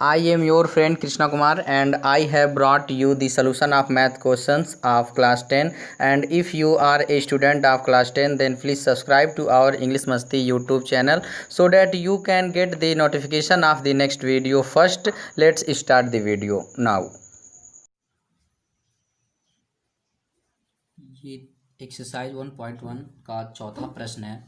I am your friend Krishna Kumar and I have brought you the solution of math questions of class 10. And if you are a student of class 10, then please subscribe to our English Masti YouTube channel so that you can get the notification of the next video first. Let's start the video now. ये exercise 1.1 का चौथा प्रश्न है।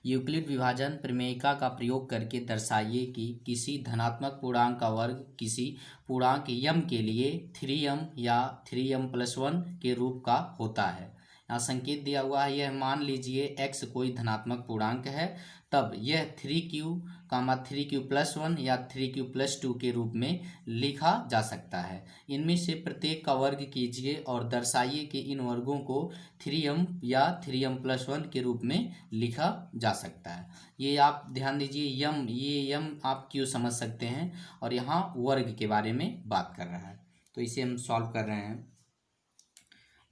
Euclid विभाजन प्रमेयिका का प्रयोग करके दर्शाइए कि किसी धनात्मक पूर्णांक का वर्ग किसी पूर्णांक यम के लिए 3m या 3m+1 के रूप का होता है। यहाँ संकेत दिया हुआ है, यह मान लीजिए x कोई धनात्मक पूर्णांक है, तब यह 3q, 3q+1 या 3q+2 के रूप में लिखा जा सकता है। इनमें से प्रत्येक का वर्ग कीजिए और दर्शाइए कि इन वर्गों को 3m या 3m+1 के रूप में लिखा जा सकता है। ये आप ध्यान दीजिए, ये यम आप क्यों समझ सकते हैं और यहाँ वर्ग के बारे में बात कर रहा है। तो इसे हम सॉल्व कर रहे हैं।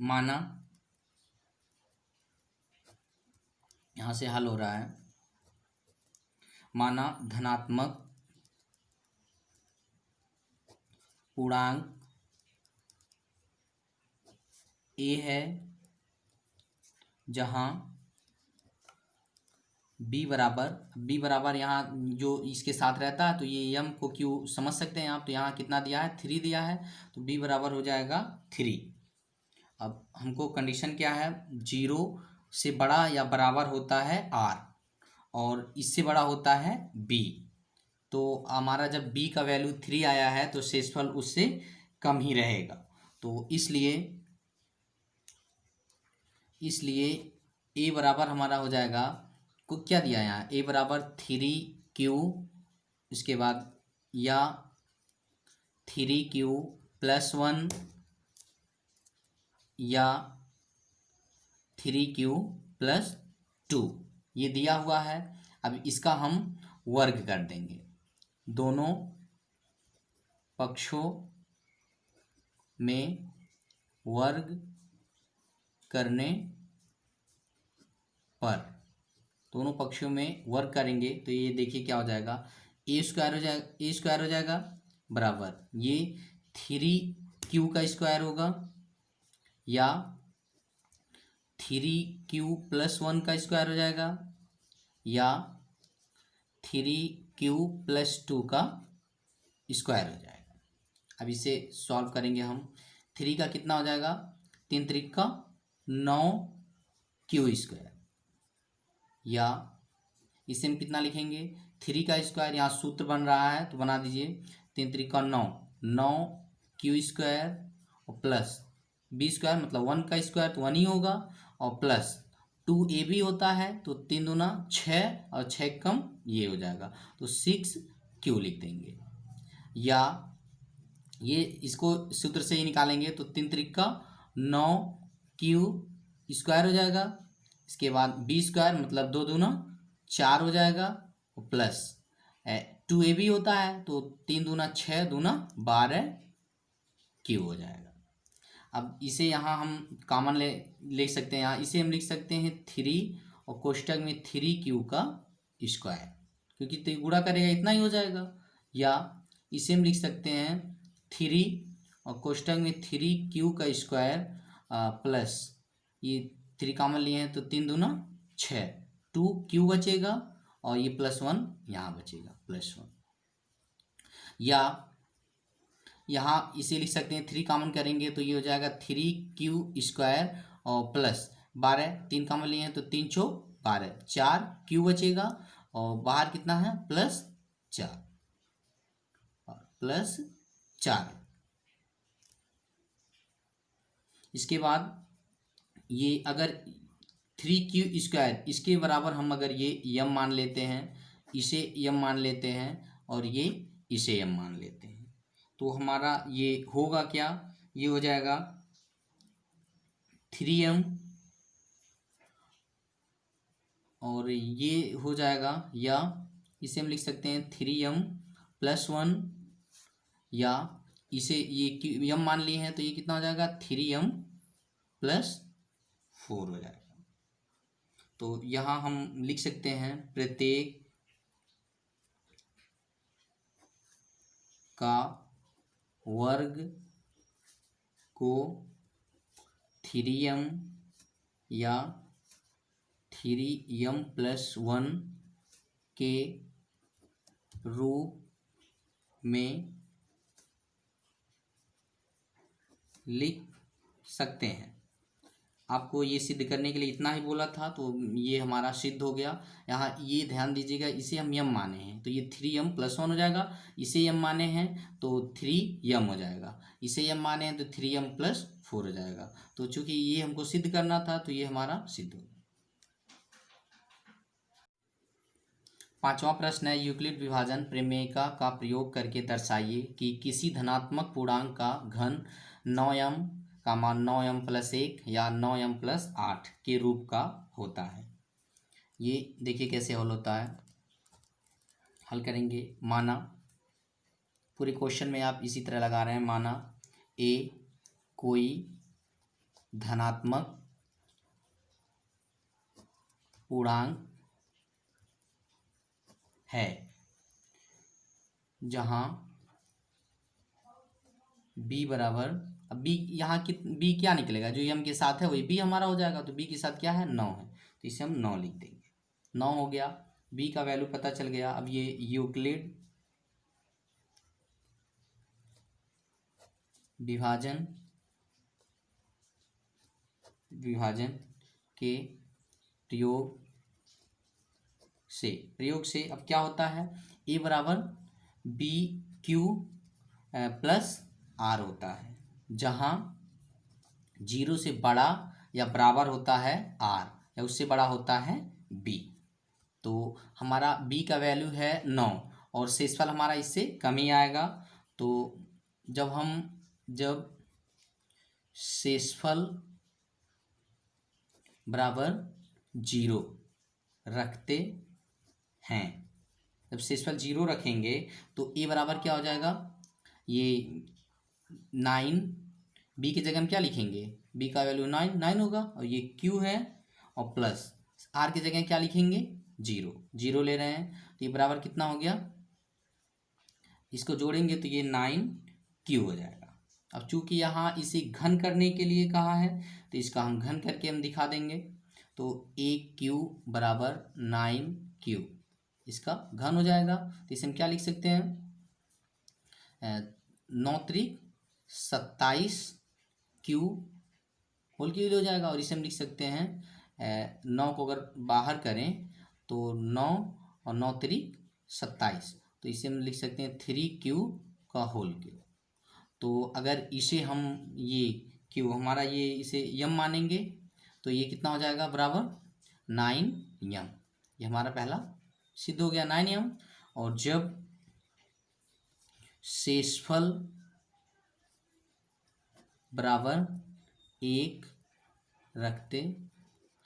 माना यहाँ से हल हो रहा है। माना धनात्मक पूर्णांक a है जहाँ b बराबर यहाँ जो इसके साथ रहता है, तो ये यम को क्यों समझ सकते हैं आप। तो यहाँ कितना दिया है, 3 दिया है, तो b बराबर हो जाएगा 3। अब हमको कंडीशन क्या है, 0 से बड़ा या बराबर होता है r और इससे बड़ा होता है b। तो हमारा जब b का वैल्यू 3 आया है तो शेषफल उससे कम ही रहेगा। तो इसलिए a बराबर हमारा हो जाएगा, को क्या दिया है यहाँ, a बराबर 3q, इसके बाद या 3q+1 या 3q+2 ये दिया हुआ है। अब इसका हम वर्ग कर देंगे दोनों पक्षों में। वर्ग करने पर दोनों पक्षों में वर्ग करेंगे तो ये देखिए क्या हो जाएगा, a² हो जाएगा बराबर ये 3q का स्क्वायर होगा या 3q+1 का स्क्वायर हो जाएगा या 3q+2 का स्क्वायर हो जाएगा। अब इसे सॉल्व करेंगे हम। 3 का कितना हो जाएगा, 3 3 का 9q² या इसे हम कितना लिखेंगे, 3 का स्क्वायर, यहाँ सूत्र बन रहा है तो बना दीजिए, 3 3 का 9q² और प्लस b² मतलब 1 का स्क्वायर तो 1 ही होगा और प्लस 2ab होता है तो 3 दूना 6 और 6 कम ये हो जाएगा तो 6q लिख देंगे। या ये इसको सूत्र से ही निकालेंगे तो 3 3 का 9q² हो जाएगा, इसके बाद b² मतलब 2 दूना 4 हो जाएगा और प्लस 2ab होता है तो 3 दूना 6 दूना 12q हो जाएगा। अब इसे यहाँ हम कॉमन ले सकते हैं, यहाँ इसे हम लिख सकते हैं 3 और कोष्टक में 3q का स्क्वायर, क्योंकि तो गुणा करेगा इतना ही हो जाएगा। या इसे हम लिख सकते हैं 3 और कोष्टक में 3q का स्क्वायर प्लस ये 3 कॉमन लिए हैं तो 3 दूना 6, 2q बचेगा और ये +1 यहाँ बचेगा +1। या यहाँ इसे लिख सकते हैं 3 कॉमन करेंगे तो ये हो जाएगा 3q² और प्लस 12, 3 कॉमन लिए हैं तो 3 चौक 12, 4q बचेगा और बाहर कितना है +4 और +4। इसके बाद ये अगर 3q² इसके बराबर हम अगर ये यम मान लेते हैं, इसे यम मान लेते हैं और ये इसे यम मान लेते हैं तो हमारा ये होगा क्या, ये हो जाएगा 3m और ये हो जाएगा, या इसे हम लिख सकते हैं 3m+1 या इसे ये m मान लिए हैं तो ये कितना हो जाएगा 3m+4 हो जाएगा। तो यहाँ हम लिख सकते हैं प्रत्येक का वर्ग को 3m या 3m+1 के रूप में लिख सकते हैं। आपको ये सिद्ध करने के लिए इतना ही बोला था, तो ये हमारा सिद्ध हो गया। यहाँ ये ध्यान दीजिएगा, इसे हम यम माने हैं तो ये 3m+1 हो जाएगा। इसे यम माने हैं तो 3m हो जाएगा। इसे यम माने हैं तो 3m+4 हो जाएगा। तो चूंकि ये हमको सिद्ध करना था तो ये हमारा सिद्ध हो गया। पांचवा प्रश्न है, यूक्लिड विभाजन प्रमेयिका का प्रयोग करके दर्शाइए कि किसी धनात्मक पूर्णांक का घन 9m का मान 9m+1 या 9m+8 के रूप का होता है। ये देखिए कैसे हल होता है। हल करेंगे। माना, पूरे क्वेश्चन में आप इसी तरह लगा रहे हैं। माना ए कोई धनात्मक पूर्णांक है जहां b बराबर, अब b यहाँ की b क्या निकलेगा, जो m के साथ है वही b हमारा हो जाएगा। तो b के साथ क्या है, 9 है, तो इसे हम 9 लिख देंगे। 9 हो गया, b का वैल्यू पता चल गया। अब ये यूक्लिड विभाजन के प्रयोग से अब क्या होता है, a बराबर BQ+R होता है, जहाँ 0 से बड़ा या बराबर होता है R या उससे बड़ा होता है B। तो हमारा B का वैल्यू है 9 और शेषफल हमारा इससे कम ही आएगा। तो जब शेषफल बराबर 0 रखते हैं, जब शेषफल 0 रखेंगे तो a बराबर क्या हो जाएगा, ये 9, b की जगह हम क्या लिखेंगे, b का वैल्यू 9 होगा, और ये q है, और प्लस r की जगह क्या लिखेंगे, 0 ले रहे हैं, तो ये बराबर कितना हो गया, इसको जोड़ेंगे तो ये 9q हो जाएगा। अब चूंकि यहाँ इसे घन करने के लिए कहा है तो इसका हम घन करके हम दिखा देंगे। तो AQ बराबर 9Q, इसका घन हो जाएगा। तो इसे हम क्या लिख सकते हैं, 9 त्रिक 27Q होल क्यूब हो जाएगा। और इसे हम लिख सकते हैं 9 को अगर बाहर करें तो 9 और 9 त्रिक 27, तो इसे हम लिख सकते हैं 3Q का होल क्यूब। तो अगर इसे हम ये Q हमारा ये इसे यम मानेंगे तो ये कितना हो जाएगा, बराबर 9m। ये हमारा पहला सिद्ध हो गया 9m। और जब शेषफल बराबर 1 रखते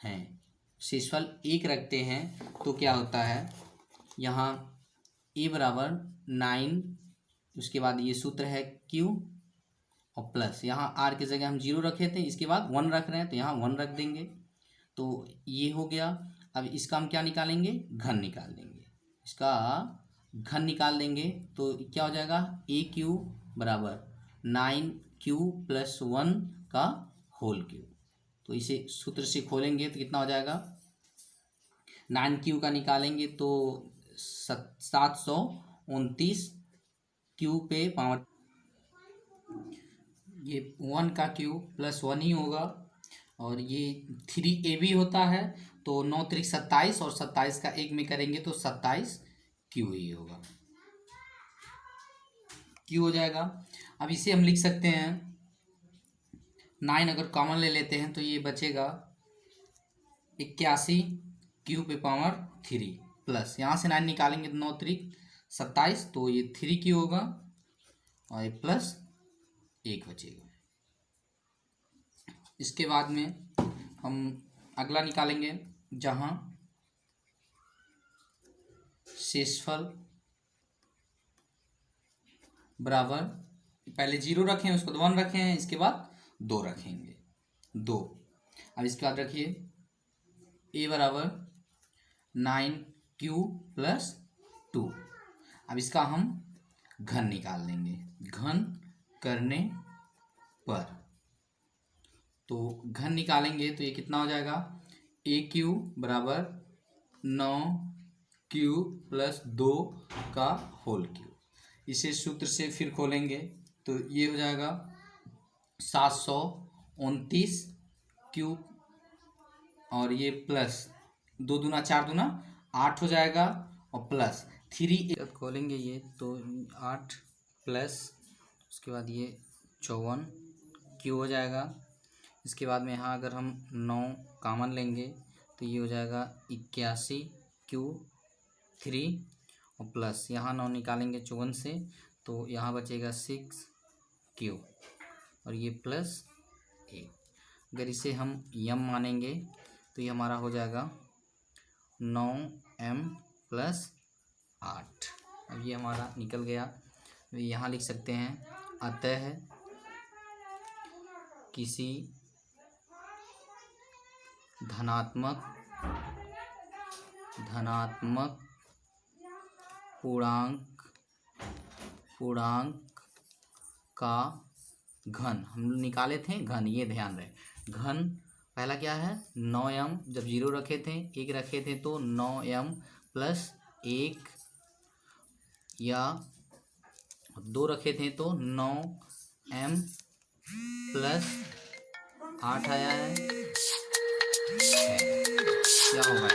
हैं, शेषफल 1 रखते हैं तो क्या होता है, यहाँ a बराबर 9, उसके बाद ये सूत्र है q और प्लस, यहाँ r की जगह हम 0 रखे थे, इसके बाद 1 रख रहे हैं तो यहाँ 1 रख देंगे। तो ये हो गया। अब इसका हम क्या निकालेंगे, घन निकाल देंगे। इसका घन निकाल देंगे तो क्या हो जाएगा, AQ बराबर 9Q+1 का होल क्यूब। तो इसे सूत्र से खोलेंगे तो कितना हो जाएगा, 9Q का निकालेंगे तो 729 Q पे पावर, ये 1 का क्यूब +1 ही होगा। और ये 3AB होता है, तो 9 त्रिक 27 और 27 का 1 में करेंगे तो 27Q ही होगा, Q हो जाएगा। अब इसे हम लिख सकते हैं 9 अगर कॉमन ले लेते हैं तो ये बचेगा 81Q पे पावर 3 प्लस, यहाँ से 9 निकालेंगे तो 9 त्रिक 27, तो ये 3Q होगा और ये प्लस 1 बचेगा। इसके बाद में हम अगला निकालेंगे, जहाँ शेषफल बराबर, पहले 0 रखें, उसको 1 रखे हैं, इसके बाद 2 रखेंगे 2। अब इसके बाद रखिए a बराबर 9Q+2। अब इसका हम घन निकाल लेंगे। घन करने पर, तो घन निकालेंगे तो ये कितना हो जाएगा, ए क्यू बराबर 9 क्यू प्लस 2 का होल क्यू। इसे सूत्र से फिर खोलेंगे तो ये हो जाएगा 729 क्यू, और ये प्लस 2 दूना 4 दूना 8 हो जाएगा, और प्लस 3 जब खोलेंगे ये तो 8 प्लस उसके बाद ये 54 क्यू हो जाएगा। इसके बाद में यहाँ अगर हम 9 कॉमन लेंगे तो ये हो जाएगा 81 क्यू 3, और प्लस यहाँ 9 निकालेंगे 54 से तो यहाँ बचेगा 6 क्यू, और ये प्लस 1। अगर इसे हम यम मानेंगे तो ये हमारा हो जाएगा 9m प्लस 8। अब ये हमारा निकल गया। तो यहाँ लिख सकते हैं, अतः किसी धनात्मक पूर्णांक का घन, हम निकाले थे घन, ये ध्यान रहे। घन पहला क्या है, 9m, जब 0 रखे थे 1 रखे थे तो 9m प्लस 1, या 2 रखे थे तो 9m प्लस 8 आया है। क्या होगा?